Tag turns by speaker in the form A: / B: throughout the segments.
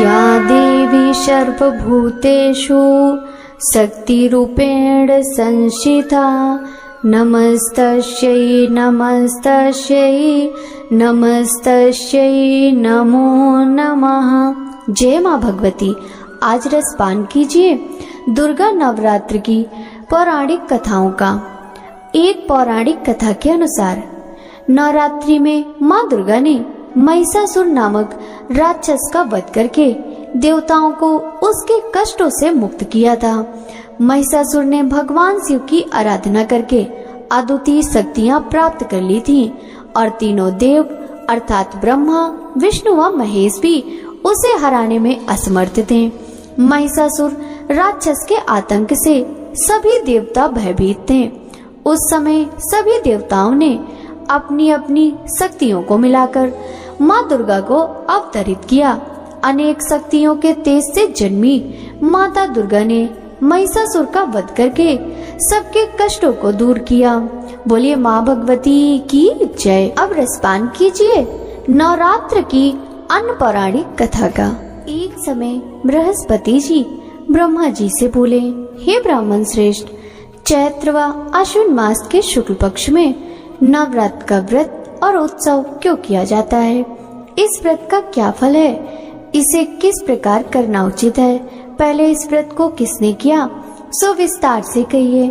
A: या देवी सर्वभूतेषु शक्तिरूपेण संस्थिता नमस्तस्यै नमस्तस्यै नमस्तस्यै नमो नमः। जय माँ भगवती। आज रसपान कीजिए दुर्गा नवरात्र की पौराणिक कथाओं का। एक पौराणिक कथा के अनुसार नवरात्रि में माँ दुर्गा ने महिषासुर नामक राक्षस का वध करके देवताओं को उसके कष्टों से मुक्त किया था। महिषासुर ने भगवान शिव की आराधना करके अद्वितीय शक्तियां प्राप्त कर ली थीं और तीनों देव अर्थात ब्रह्मा, विष्णु व महेश भी उसे हराने में असमर्थ थे। महिषासुर राक्षस के आतंक से सभी देवता भयभीत थे। उस समय सभी देवताओं ने अपनी अपनी शक्तियों को मिलाकर माँ दुर्गा को अवतरित किया। अनेक शक्तियों के तेज से जन्मी माता दुर्गा ने महिषासुर का वध करके सबके कष्टों को दूर किया। बोलिए माँ भगवती की जय। अब रसपान कीजिए नवरात्र की अन्य पौराणिक कथा का। एक समय बृहस्पति जी ब्रह्मा जी से बोले, हे ब्राह्मण श्रेष्ठ, चैत्र व आश्विन मास के शुक्ल पक्ष में नवरात्र का व्रत और उत्सव क्यों किया जाता है? इस व्रत का क्या फल है? इसे किस प्रकार करना उचित है? पहले इस व्रत को किसने किया, सो विस्तार से कहिए।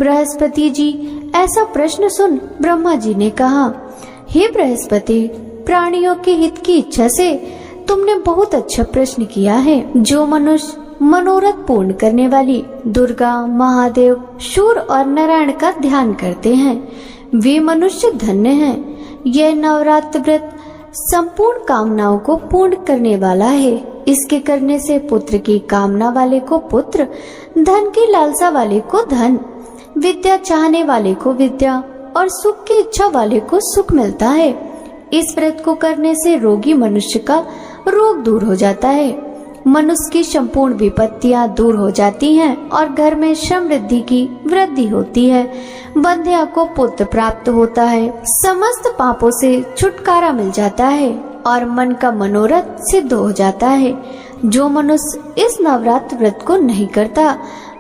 A: बृहस्पति जी ऐसा प्रश्न सुन ब्रह्मा जी ने कहा, हे बृहस्पति, प्राणियों के हित की इच्छा से तुमने बहुत अच्छा प्रश्न किया है। जो मनुष्य मनोरथ पूर्ण करने वाली दुर्गा, महादेव, शूर और नारायण का ध्यान करते हैं वे मनुष्य धन्य हैं। यह नवरात्र व्रत संपूर्ण कामनाओं को पूर्ण करने वाला है। इसके करने से पुत्र की कामना वाले को पुत्र, धन की लालसा वाले को धन, विद्या चाहने वाले को विद्या और सुख की इच्छा वाले को सुख मिलता है। इस व्रत को करने से रोगी मनुष्य का रोग दूर हो जाता है, मनुष्य की संपूर्ण विपत्तियां दूर हो जाती हैं और घर में समृद्धि की वृद्धि होती है। बंध्या को पुत्र प्राप्त होता है, समस्त पापों से छुटकारा मिल जाता है और मन का मनोरथ सिद्ध हो जाता है। जो मनुष्य इस नवरात्र व्रत को नहीं करता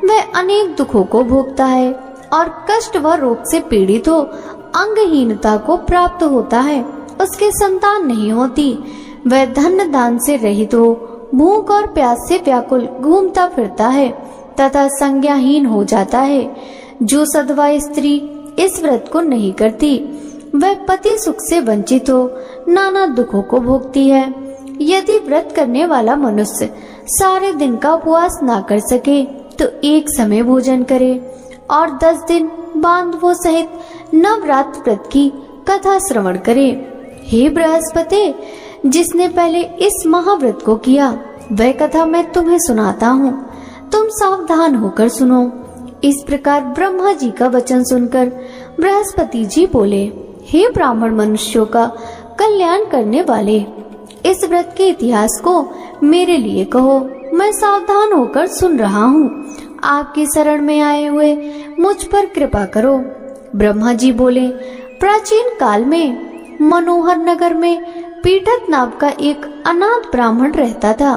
A: वह अनेक दुखों को भोगता है और कष्ट व रोग से पीड़ित हो, अंगहीनता को प्राप्त होता है, उसके संतान नहीं होती, वह धन दान से रहित हो, भूख और प्यास से व्याकुल घूमता फिरता है तथा संज्ञाहीन हो जाता है। जो सधवा स्त्री इस व्रत को नहीं करती वह पति सुख से वंचित हो नाना दुखों को भोगती है। यदि व्रत करने वाला मनुष्य सारे दिन का उपवास ना कर सके तो एक समय भोजन करे और 10 दिन बांधवों सहित नवरात्र व्रत की कथा श्रवण करे। हे बृहस्पति, जिसने पहले इस महाव्रत को किया वह कथा मैं तुम्हें सुनाता हूँ, तुम सावधान होकर सुनो। इस प्रकार ब्रह्मा जी का वचन सुनकर बृहस्पति जी बोले, हे ब्राह्मण मनुष्यों का कल्याण करने वाले, इस व्रत के इतिहास को मेरे लिए कहो, मैं सावधान होकर सुन रहा हूँ। आपकी शरण में आए हुए मुझ पर कृपा करो। ब्रह्मा जी बोले, प्राचीन काल में मनोहर नगर में पीठत नाम का एक अनाथ ब्राह्मण रहता था।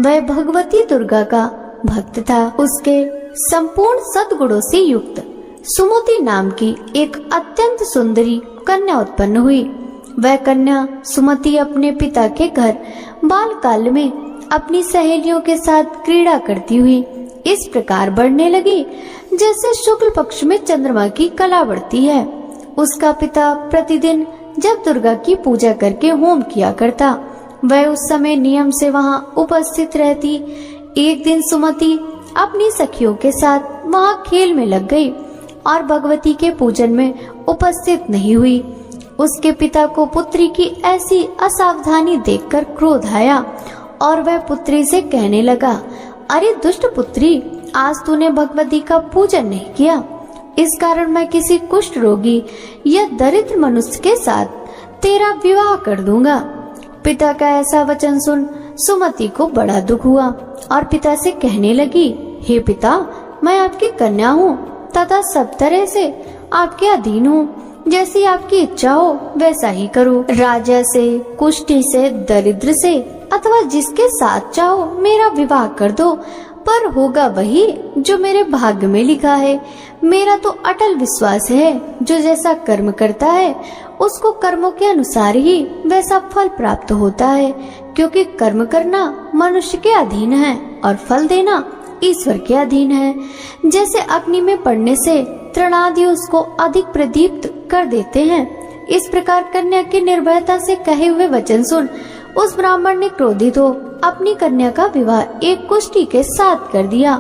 A: वह भगवती दुर्गा का भक्त था। उसके संपूर्ण सद्गुणों से युक्त सुमति नाम की एक अत्यंत सुंदरी कन्या उत्पन्न हुई। वह कन्या सुमति अपने पिता के घर बालकाल में अपनी सहेलियों के साथ क्रीड़ा करती हुई इस प्रकार बढ़ने लगी जैसे शुक्ल पक्ष में चंद्रमा की कला बढ़ती है। उसका पिता प्रतिदिन जब दुर्गा की पूजा करके होम किया करता वह उस समय नियम से वहां उपस्थित रहती। एक दिन सुमति अपनी सखियों के साथ वहां खेल में लग गई और भगवती के पूजन में उपस्थित नहीं हुई। उसके पिता को पुत्री की ऐसी असावधानी देखकर क्रोध आया और वह पुत्री से कहने लगा, अरे दुष्ट पुत्री, आज तूने भगवती का पूजन नहीं किया, इस कारण मैं किसी कुष्ठ रोगी या दरिद्र मनुष्य के साथ तेरा विवाह कर दूंगा। पिता का ऐसा वचन सुन सुमति को बड़ा दुख हुआ और पिता से कहने लगी, हे पिता, मैं आपकी कन्या हूँ तथा सब तरह से आपके अधीन हूँ। जैसी आपकी इच्छा हो वैसा ही करो। राजा से, कुष्ठी से, दरिद्र से अथवा जिसके साथ चाहो मेरा विवाह कर दो, पर होगा वही जो मेरे भाग्य में लिखा है। मेरा तो अटल विश्वास है, जो जैसा कर्म करता है उसको कर्मों के अनुसार ही वैसा फल प्राप्त होता है, क्योंकि कर्म करना मनुष्य के अधीन है और फल देना ईश्वर के अधीन है। जैसे अग्नि में पड़ने से तृणादि उसको अधिक प्रदीप्त कर देते हैं, इस प्रकार कन्या की निर्भयता से कहे हुए वचन सुन उस ब्राह्मण ने क्रोधित हो अपनी कन्या का विवाह एक कुष्ठी के साथ कर दिया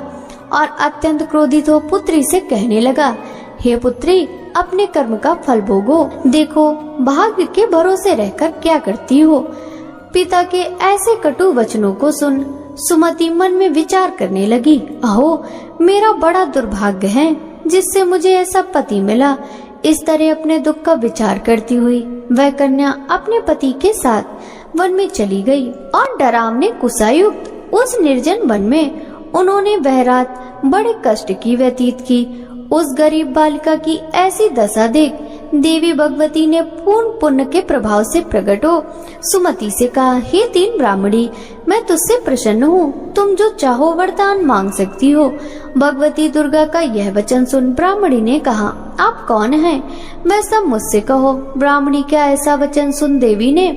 A: और अत्यंत क्रोधित हो पुत्री से कहने लगा, हे पुत्री, अपने कर्म का फल भोगो। देखो भाग्य के भरोसे रहकर क्या करती हो। पिता के ऐसे कटु वचनों को सुन सुमति मन में विचार करने लगी, अहो मेरा बड़ा दुर्भाग्य है जिससे मुझे ऐसा पति मिला। इस तरह अपने दुख का विचार करती हुई वह कन्या अपने पति के साथ वन में चली गई और डरावने कुशायुक्त उस निर्जन वन में उन्होंने वह रात बड़े कष्ट की व्यतीत की। उस गरीब बालिका की ऐसी दशा देख देवी भगवती ने पूर्ण पुण्य के प्रभाव से प्रकट हो सुमति से कहा, हे तीन ब्राह्मणी, मैं तुझसे प्रसन्न हूँ, तुम जो चाहो वरदान मांग सकती हो। भगवती दुर्गा का यह वचन सुन ब्राह्मणी ने कहा, आप कौन हैं? वह सब मुझसे कहो। ब्राह्मणी का ऐसा वचन सुन देवी ने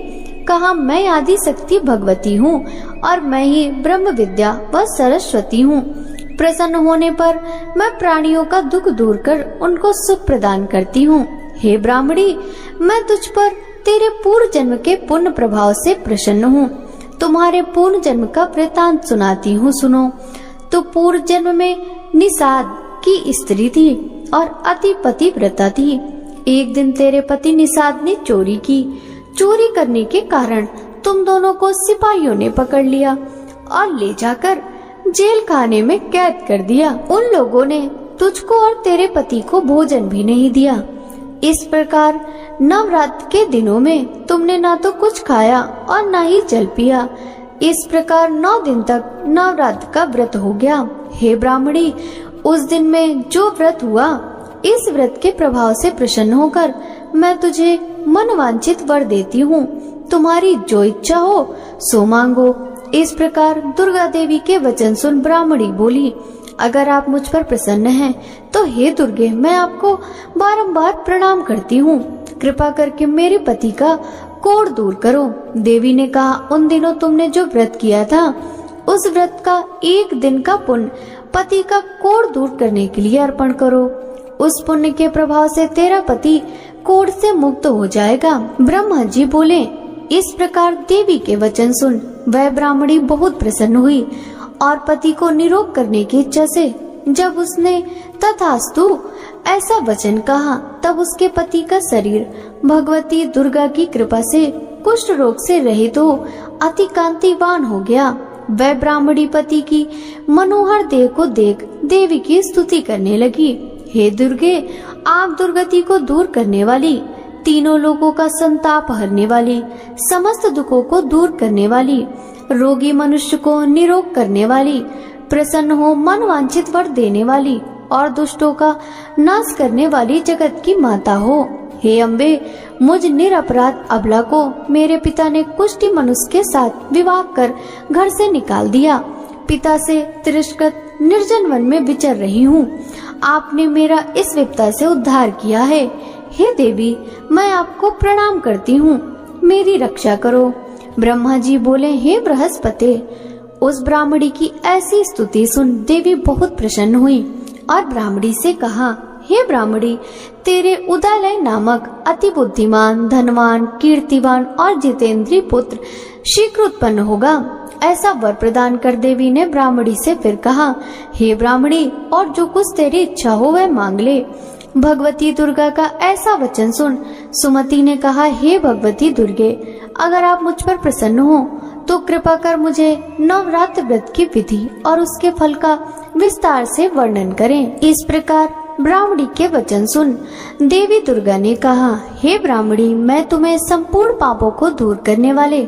A: कहा, मैं आदि शक्ति भगवती हूँ और मैं ही ब्रह्म विद्या व सरस्वती हूँ। प्रसन्न होने पर मैं प्राणियों का दुख दूर कर उनको सुख प्रदान करती हूँ। हे ब्राह्मणी, मैं तुझ पर तेरे पूर्व जन्म के पुण्य प्रभाव से प्रसन्न हूँ। तुम्हारे पूर्व जन्म का वृतांत सुनाती हूँ, सुनो। तो पूर्व जन्म में निषाद की स्त्री थी और अति पतिव्रता थी। एक दिन तेरे पति निषाद ने चोरी की। चोरी करने के कारण तुम दोनों को सिपाहियों ने पकड़ लिया और ले जाकर जेल खाने में कैद कर दिया। उन लोगों ने तुझको और तेरे पति को भोजन भी नहीं दिया। इस प्रकार नवरात्र के दिनों में तुमने ना तो कुछ खाया और ना ही जल पिया। इस प्रकार 9 दिन तक नवरात्र का व्रत हो गया। हे ब्राह्मणी, उस दिन में जो व्रत हुआ, इस व्रत के प्रभाव से प्रसन्न होकर मैं तुझे मनवांछित वर देती हूँ। तुम्हारी जो इच्छा हो सो मांगो। इस प्रकार दुर्गा देवी के वचन सुन ब्राह्मणी बोली, अगर आप मुझ पर प्रसन्न हैं तो हे दुर्गे, मैं आपको बारंबार प्रणाम करती हूँ। कृपा करके मेरे पति का कोढ़ दूर करो। देवी ने कहा, उन दिनों तुमने जो व्रत किया था, उस व्रत का 1 दिन का पुण्य पति का कोढ़ दूर करने के लिए अर्पण करो। उस पुण्य के प्रभाव से तेरा पति कोढ़ से मुक्त हो जाएगा। ब्रह्मा जी बोले, इस प्रकार देवी के वचन सुन वह ब्राह्मणी बहुत प्रसन्न हुई और पति को निरोग करने की इच्छा से जब उसने तथास्तु ऐसा वचन कहा, तब उसके पति का शरीर भगवती दुर्गा की कृपा से कुष्ठ रोग से रहित हो अति कांतिवान हो गया। वह ब्राह्मणी पति की मनोहर देह को देख देवी की स्तुति करने लगी, हे दुर्गे, आप दुर्गति को दूर करने वाली, तीनों लोगों का संताप हरने वाली, समस्त दुखों को दूर करने वाली, रोगी मनुष्य को निरोग करने वाली, प्रसन्न हो मन वांछित वर देने वाली और दुष्टों का नाश करने वाली जगत की माता हो। हे अम्बे, मुझ निरपराध अबला को मेरे पिता ने कुष्ठी मनुष्य के साथ विवाह कर घर से निकाल दिया। पिता से तिरस्कृत निर्जन वन में विचर रही हूँ। आपने मेरा इस विपदा से उद्धार किया है। हे देवी, मैं आपको प्रणाम करती हूँ, मेरी रक्षा करो। ब्रह्मा जी बोले, हे बृहस्पति, उस ब्राह्मणी की ऐसी स्तुति सुन देवी बहुत प्रसन्न हुई और ब्राह्मणी से कहा, हे ब्राह्मणी, तेरे उदयलय नामक अति बुद्धिमान, धनवान, कीर्तिवान और जितेंद्रीय पुत्र शीघ्र उत्पन्न होगा। ऐसा वर प्रदान कर देवी ने ब्राह्मणी से फिर कहा, हे ब्राह्मणी, और जो कुछ तेरी इच्छा हो वह मांग ले। भगवती दुर्गा का ऐसा वचन सुन सुमति ने कहा, हे भगवती दुर्गे, अगर आप मुझ पर प्रसन्न हो तो कृपा कर मुझे नवरात्र व्रत की विधि और उसके फल का विस्तार से वर्णन करें। इस प्रकार ब्राह्मणी के वचन सुन देवी दुर्गा ने कहा, हे ब्राह्मणी, मैं तुम्हें संपूर्ण पापों को दूर करने वाले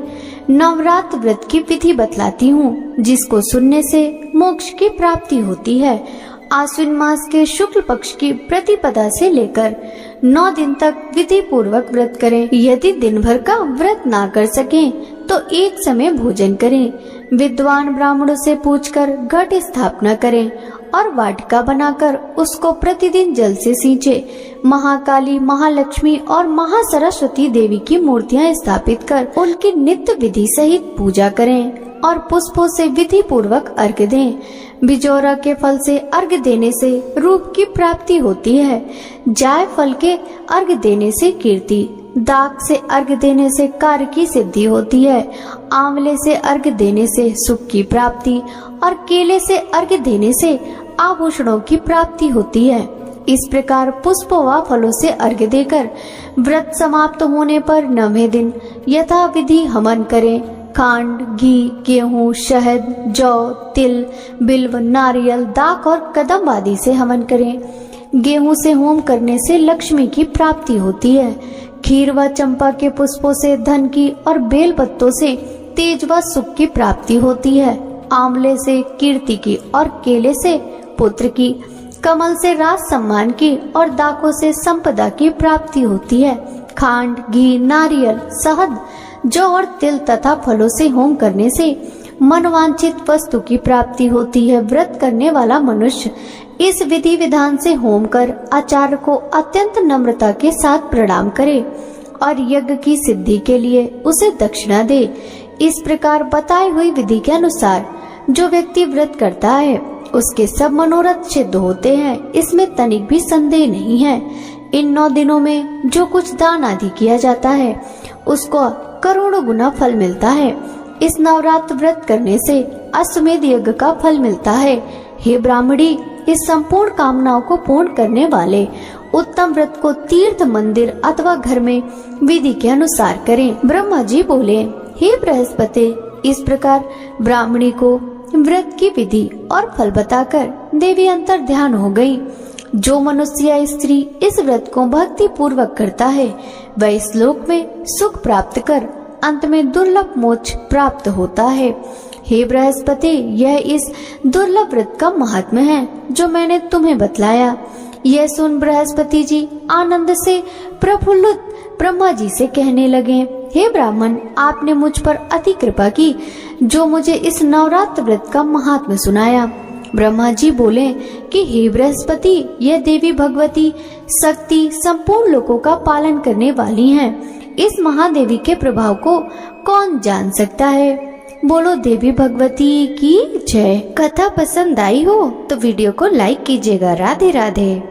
A: नवरात्र व्रत की विधि बतलाती हूँ, जिसको सुनने से मोक्ष की प्राप्ति होती है। आश्विन मास के शुक्ल पक्ष की प्रतिपदा से लेकर 9 दिन तक विधि पूर्वक व्रत करें। यदि दिन भर का व्रत ना कर सकें तो एक समय भोजन करें। विद्वान ब्राह्मणों से पूछकर घट स्थापना करें और वाटिका बनाकर उसको प्रतिदिन जल से सींचे। महाकाली, महालक्ष्मी और महासरस्वती देवी की मूर्तियां स्थापित कर उनकी नित्य विधि सहित पूजा करें और पुष्पों से विधि पूर्वक अर्घ्य दें। बिजोरा के फल से अर्घ्य देने से रूप की प्राप्ति होती है। जाय फल के अर्घ्य देने से कीर्ति, दाक से अर्घ्य देने से कार्य की सिद्धि होती है। आंवले से अर्घ्य देने से सुख की प्राप्ति और केले से अर्घ्य देने से आभूषणों की प्राप्ति होती है। इस प्रकार पुष्पों व फलों से अर्घ्य देकर व्रत समाप्त होने पर 9वें दिन यथा विधि हवन करें। खांड, घी, गेहूं, शहद, जौ, तिल, बिल्व, नारियल, दाक और कदम आदि से हवन करें। गेहूं से होम करने से लक्ष्मी की प्राप्ति होती है। खीर व चंपा के पुष्पों से धन की और बेल पत्तों से तेज व सुख की प्राप्ति होती है। आंवले से कीर्ति की और केले से पुत्र की, कमल से राज सम्मान की और दाकों से संपदा की प्राप्ति होती है। खांड, घी, नारियल, शहद, जौ और तिल तथा फलों से होम करने से मनवांछित वस्तु की प्राप्ति होती है। व्रत करने वाला मनुष्य इस विधि विधान से होम कर आचार्य को अत्यंत नम्रता के साथ प्रणाम करे और यज्ञ की सिद्धि के लिए उसे दक्षिणा दे। इस प्रकार बताई हुई विधि के अनुसार जो व्यक्ति व्रत करता है उसके सब मनोरथ सिद्ध होते हैं, इसमें तनिक भी संदेह नहीं है। इन 9 दिनों में जो कुछ दान आदि किया जाता है उसको करोड़ों गुना फल मिलता है। इस नवरात्र व्रत करने से अश्वमेध यज्ञ का फल मिलता है। हे ब्राह्मणी, इस संपूर्ण कामनाओं को पूर्ण करने वाले उत्तम व्रत को तीर्थ, मंदिर अथवा घर में विधि के अनुसार करें। ब्रह्मा जी बोले, हे बृहस्पति, इस प्रकार ब्राह्मणी को व्रत की विधि और फल बताकर देवी अंतर ध्यान हो गई। जो मनुष्य या स्त्री इस व्रत को भक्ति पूर्वक करता है वह इस लोक में सुख प्राप्त कर अंत में दुर्लभ मोक्ष प्राप्त होता है। हे बृहस्पति, यह इस दुर्लभ व्रत का महात्म्य है जो मैंने तुम्हें बतलाया। यह सुन बृहस्पति जी आनंद से प्रफुल्लित ब्रह्मा जी से कहने लगे, हे ब्राह्मण, आपने मुझ पर अति कृपा की जो मुझे इस नवरात्र व्रत का महात्म्य सुनाया। ब्रह्मा जी बोले कि हे बृहस्पति, यह देवी भगवती शक्ति संपूर्ण लोकों का पालन करने वाली हैं। इस महादेवी के प्रभाव को कौन जान सकता है। बोलो देवी भगवती की जय। कथा पसंद आई हो तो वीडियो को लाइक कीजिएगा। राधे राधे।